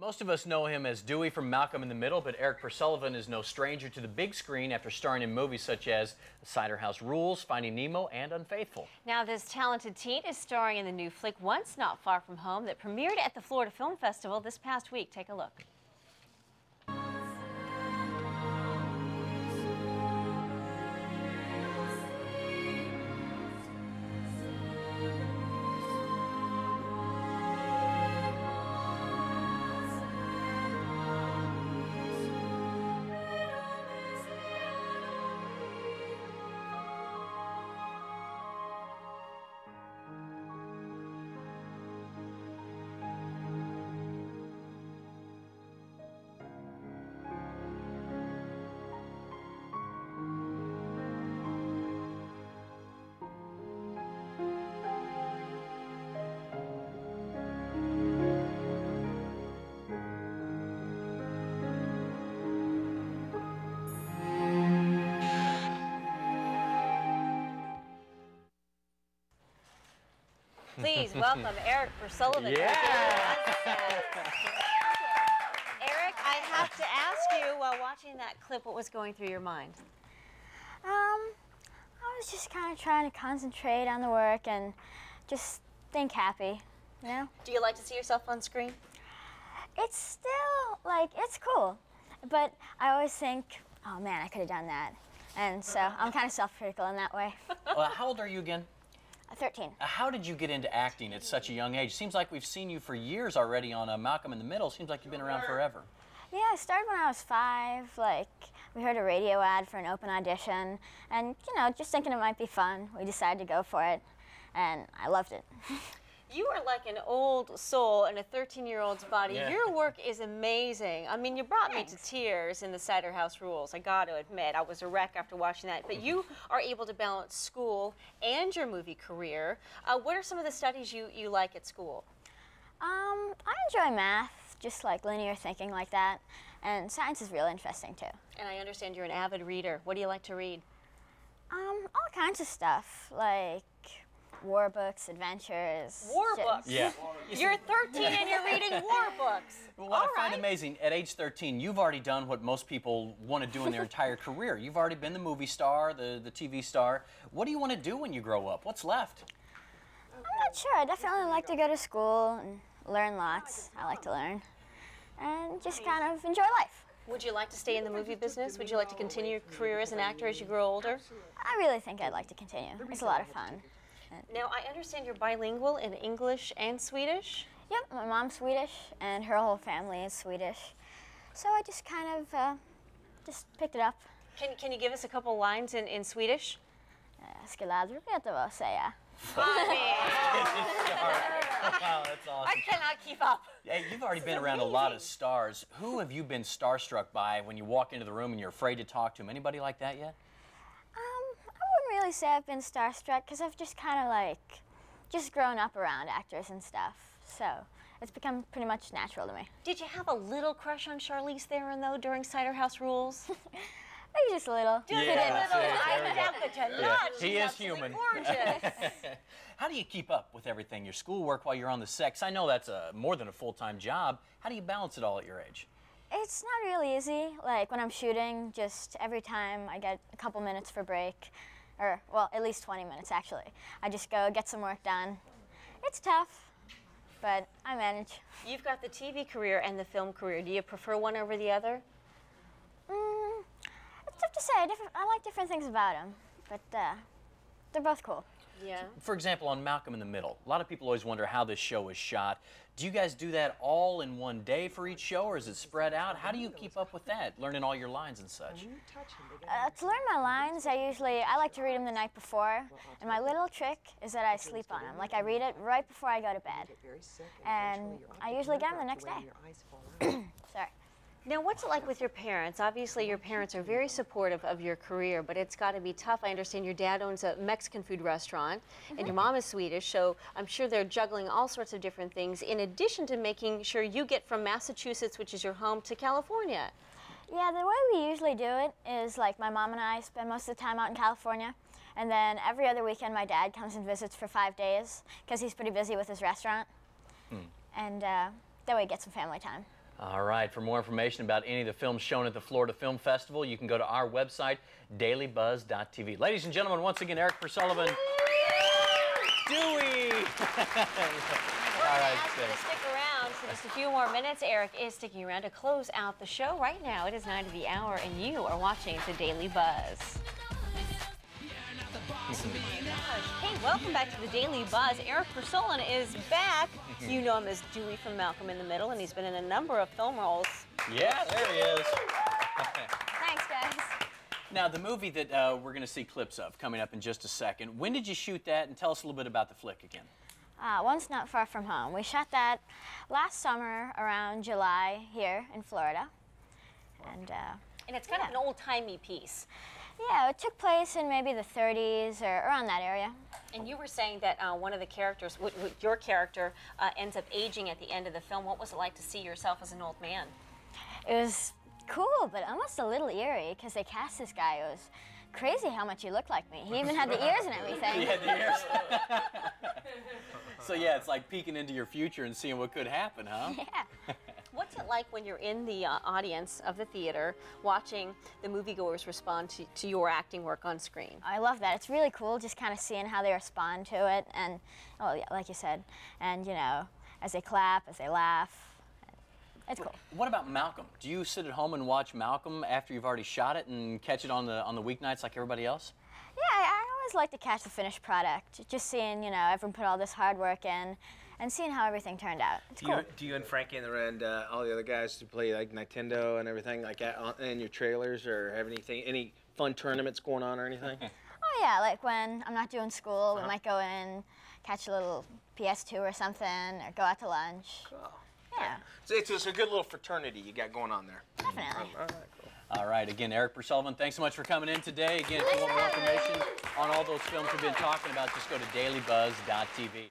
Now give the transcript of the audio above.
Most of us know him as Dewey from Malcolm in the Middle, but Erik Sullivan is no stranger to the big screen after starring in movies such as Cider House Rules, Finding Nemo, and Unfaithful. Now this talented teen is starring in the new flick Once Not Far From Home that premiered at the Florida Film Festival this past week. Take a look. Please welcome Erik Sullivan. Yeah. Erik, I have to ask you, while watching that clip, what was going through your mind? I was just kind of trying to concentrate on the work and just think happy, you know? Do you like to see yourself on screen? It's still, like, it's cool, but I always think, oh man, I could have done that. And so I'm kind of self-critical in that way. Well, how old are you again? 13. How did you get into acting at such a young age? Seems like we've seen you for years already on Malcolm in the Middle. Seems like you've been around forever. Yeah, I started when I was 5. Like, we heard a radio ad for an open audition, and, you know, just thinking it might be fun, we decided to go for it, and I loved it. You are like an old soul in a 13-year-old's body. Yeah. Your work is amazing. I mean, you brought me to tears in the Cider House Rules. I got to admit, I was a wreck after watching that. But you are able to balance school and your movie career. What are some of the studies you like at school? I enjoy math, just like linear thinking like that, and science is real interesting too. And I understand you're an avid reader. What do you like to read? All kinds of stuff, like war books, adventures. War books? Yeah. You're 13 and you're reading war books. Well, what I find amazing, at age 13, you've already done what most people want to do in their entire career. You've already been the movie star, the TV star. What do you want to do when you grow up? What's left? I'm not sure. I definitely like to go to school and learn lots. I like to learn. And just kind of enjoy life. Would you like to stay in the movie business? Would you like to continue your career as an actor as you grow older? I really think I'd like to continue. It's a lot of fun. Now, I understand you're bilingual in English and Swedish? Yep, my mom's Swedish, and her whole family is Swedish. So I just kind of just picked it up. Can you give us a couple lines in Swedish? Jag skulle aldrig veta vad att säga. Wow, that's awesome. I cannot keep up. Hey, you've already been around a lot of stars. Who have you been starstruck by when you walk into the room and you're afraid to talk to them? Anybody like that yet? I wouldn't really say I've been starstruck because I've just kind of like just grown up around actors and stuff. So it's become pretty much natural to me. Did you have a little crush on Charlize Theron, though, during Cider House Rules? Maybe just a little. Just a little. I doubt that you're not. He is human. Gorgeous. How do you keep up with everything? Your schoolwork while you're on the set? 'Cause I know that's more than a full-time job. How do you balance it all at your age? It's not really easy. Like when I'm shooting, just every time I get a couple minutes for break, or well, at least 20 minutes actually, I just go get some work done. It's tough, but I manage. You've got the TV career and the film career. Do you prefer one over the other? It's tough to say. I like different things about them, but they're both cool. Yeah. For example, on Malcolm in the Middle, a lot of people always wonder how this show is shot. Do you guys do that all in one day for each show, or is it spread out? How do you keep up with that, learning all your lines and such? To learn my lines, I like to read them the night before, and my little trick is that I sleep on them. Like I read it right before I go to bed, and I usually get them the next day. Sorry. Now, what's it like with your parents? Obviously, your parents are very supportive of your career, but it's got to be tough. I understand your dad owns a Mexican food restaurant, and your mom is Swedish, so I'm sure they're juggling all sorts of different things, in addition to making sure you get from Massachusetts, which is your home, to California. Yeah, the way we usually do it is like my mom and I spend most of the time out in California, and then every other weekend my dad comes and visits for 5 days, because he's pretty busy with his restaurant, and that way we get some family time. All right, for more information about any of the films shown at the Florida Film Festival, you can go to our website, dailybuzz.tv. Ladies and gentlemen, once again, Erik Sullivan. Dewey! All right, ask you to stick around for just a few more minutes. Erik is sticking around to close out the show. Right now, it is 9 of the hour, and you are watching The Daily Buzz. Hey, welcome back to The Daily Buzz. Erik Sullivan is back. You know him as Dewey from Malcolm in the Middle, and he's been in a number of film roles. Yeah, there he is. Thanks, guys. Now, the movie that we're going to see clips of coming up in just a second, when did you shoot that? And tell us a little bit about the flick again. Once Not Far From Home. We shot that last summer around July here in Florida. And it's kind of an old-timey piece. Yeah, it took place in maybe the 30s or around that area. And you were saying that one of the characters, your character, ends up aging at the end of the film. What was it like to see yourself as an old man? It was cool, but almost a little eerie because they cast this guy. It was crazy how much he looked like me. He even had the ears and everything. He had the ears. So yeah, it's like peeking into your future and seeing what could happen, huh? Yeah. What's it like when you're in the audience of the theater watching the moviegoers respond to your acting work on screen? I love that. It's really cool just kind of seeing how they respond to it and, oh, yeah, like you said, and, you know, as they clap, as they laugh. It's cool. What about Malcolm? Do you sit at home and watch Malcolm after you've already shot it and catch it on the weeknights like everybody else? Yeah, I always like to catch the finished product. Just seeing, you know, everyone put all this hard work in and seeing how everything turned out. It's cool. Do you and Frankie and all the other guys who play like Nintendo and everything like that in your trailers, or have any fun tournaments going on or anything? Oh yeah, like when I'm not doing school, we might go in, catch a little PS2 or something, or go out to lunch. Cool. Yeah. So it's a good little fraternity you got going on there. Definitely. All right, cool. All right, again, Erik Sullivan, thanks so much for coming in today. Again, if you want more information on all those films we've been talking about, just go to dailybuzz.tv.